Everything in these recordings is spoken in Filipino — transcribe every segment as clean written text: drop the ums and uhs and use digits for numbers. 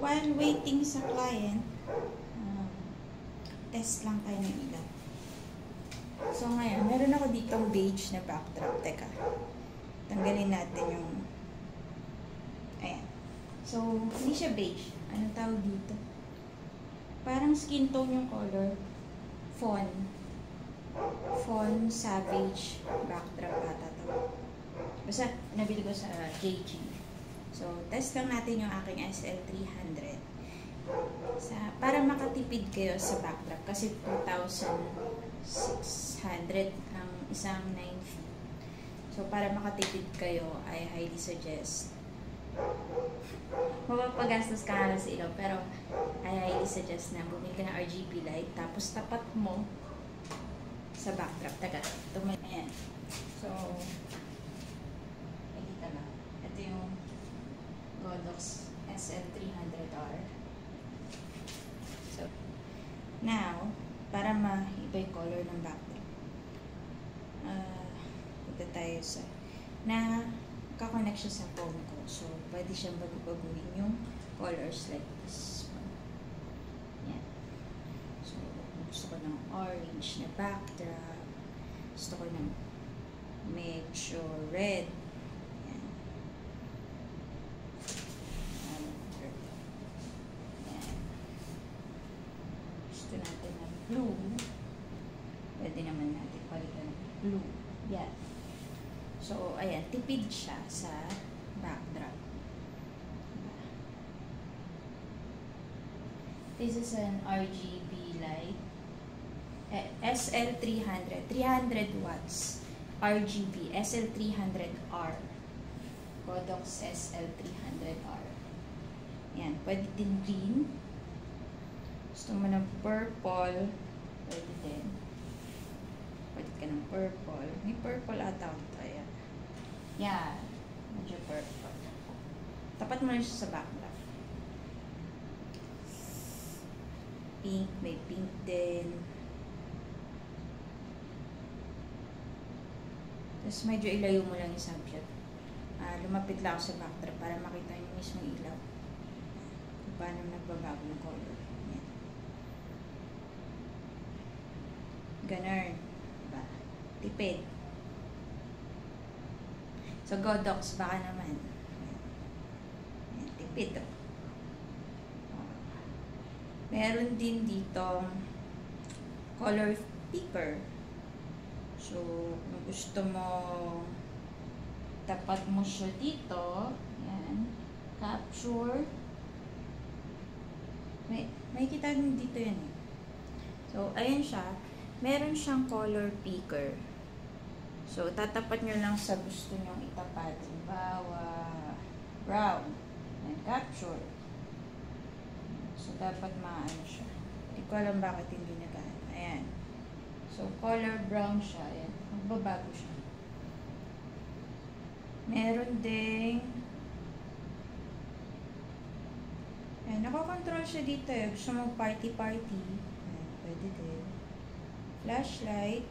while waiting sa client, test lang tayo ng ilaw. So ngayon, meron ako ditong beige na backdrop. Teka, tanggalin natin yung, ayan. So, hindi siya beige. Ano tawag dito? Parang skin tone yung color. Fawn Savage backdrop ata to. Basta, nabili ko sa JG. So, test lang natin yung aking SL300. Para makatipid kayo sa backdrop. Kasi 2,600 ang isang 9 feet. So, para makatipid kayo, I highly suggest. Mapapagastos ka nga sa ilaw, pero I highly suggest na bumili ka ng RGB light, tapos tapat mo sa backdrop. Taga, ayan. So, nakikita na. Ito yung Godox SL300R. So, now, para maiba yung color ng backdrop, punta tayo sa, kakonect siya sa phone ko. So, pwede siyang baguhin yung colors like this. Yan. So, gusto ko ng orange na backdrop. Gusto ko ng medyo red. Yan. Yan. Gusto natin ng blue. Pwede naman natin palitan ng blue. Yan. So, ayan, tipid siya sa backdrop. This is an RGB light. SL300. 300 watts. RGB. SL300R. Godox SL300R. Ayan, pwede din green. Gusto mo ng purple. Pwede din. Pwede ka ng purple. May purple ata ito. Ayan. Yan. Medyo purple. Tapat mo lang siya sa backdrop. Pink. May pink din. Tapos medyo ilayo mo lang yung subject. Lumapit lang ako sa backdrop para makita yung mismo ilaw. Kung paano nagbabago ng color. Yan. Ganun. Diba? Tipid. So, Godox, baka naman. Yan, tipid, oh. Meron din dito color picker. So, kung gusto mo tapat mo siya dito, yan, capture. May kita din dito yan eh. So, ayan siya. Meron siyang color picker. So, tatapat nyo lang sa gusto nyo itapat. Halimbawa, brown. And capture. So, dapat maano siya. Hindi ko alam bakit hindi nagana. Ayan. So, color brown siya. Ayan. Magbabago siya. Meron ding ayan. Nakakontrol siya dito eh. Gusto mo party-party. Ayan. Pwede din. Flashlight.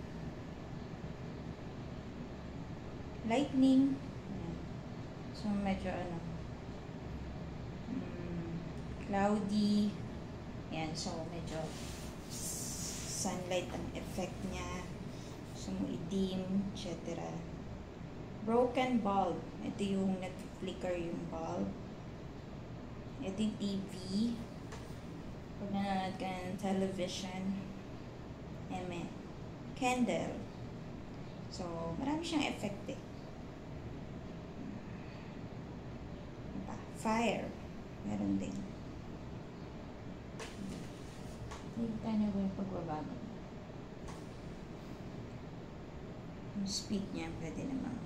Lightning. Ayan. So, medyo ano. Cloudy. Ayan. So, medyo sunlight ang effect niya. So, i-dim, etc. Broken bulb. Ito yung nag-flicker yung bulb. Ito yung TV. Pag nanonood ka ng television. Amen. Candle. So, marami siyang effect eh. Fire. Meron din. Tignan nyo ba yung pagbabago? Yung speed niya, pwede naman.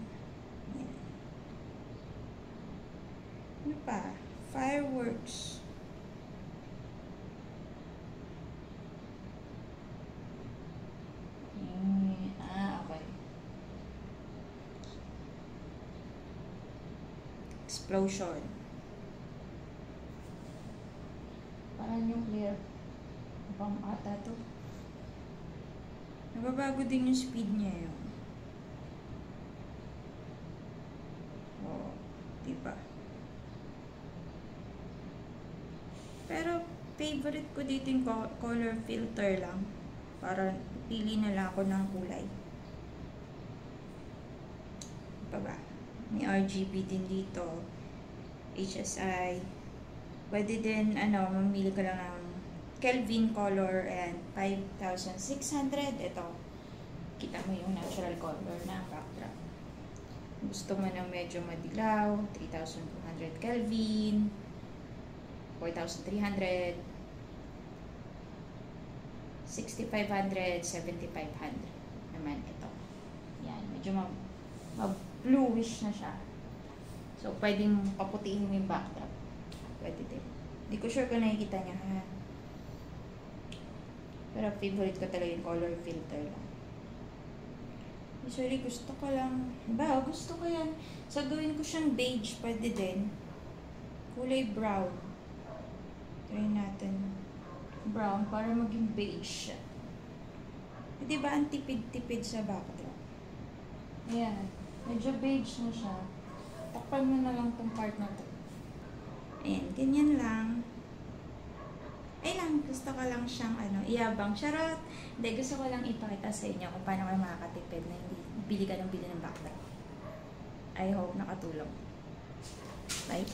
Yan. Ano pa? Fireworks. Okay. Explosion. Parang nuclear bomb ata to. Nababago din yung speed niya yun. Oh, diba? Pero, favorite ko dito yung color filter lang. Para pili na lang ako ng kulay. Pa ba? May RGB din dito. HSI. Pwede din, mamili ka lang ng Kelvin color and 5,600. Ito. Kita mo yung natural color na backdrop. Gusto mo ng medyo madilaw, 3,200 Kelvin, 4,300, 6,500, 7,500 naman ito. Yan, medyo bluish na siya. So, pwedeng paputiin mo yung backdrop. Pwede din. Hindi ko sure kung nakikita niya, ha? Pero favorite ko talaga yung color filter lang. Usually, gusto ko lang, gusto ko yan. So, gawin ko siyang beige, pwede din. Kulay brown. Try natin. Brown, para maging beige siya. Diba, ang tipid-tipid sa backdrop. Ayan. Medyo beige na siya. Takpan mo na lang tong part na to. Ayan, ganyan lang. Ay lang, gusto ko lang siyang iyabang. Charot! Hindi, gusto ko lang ipakita sa inyo kung paano kayo makakatipid na hindi bili ka ng backdrop. I hope nakatulong. Bye!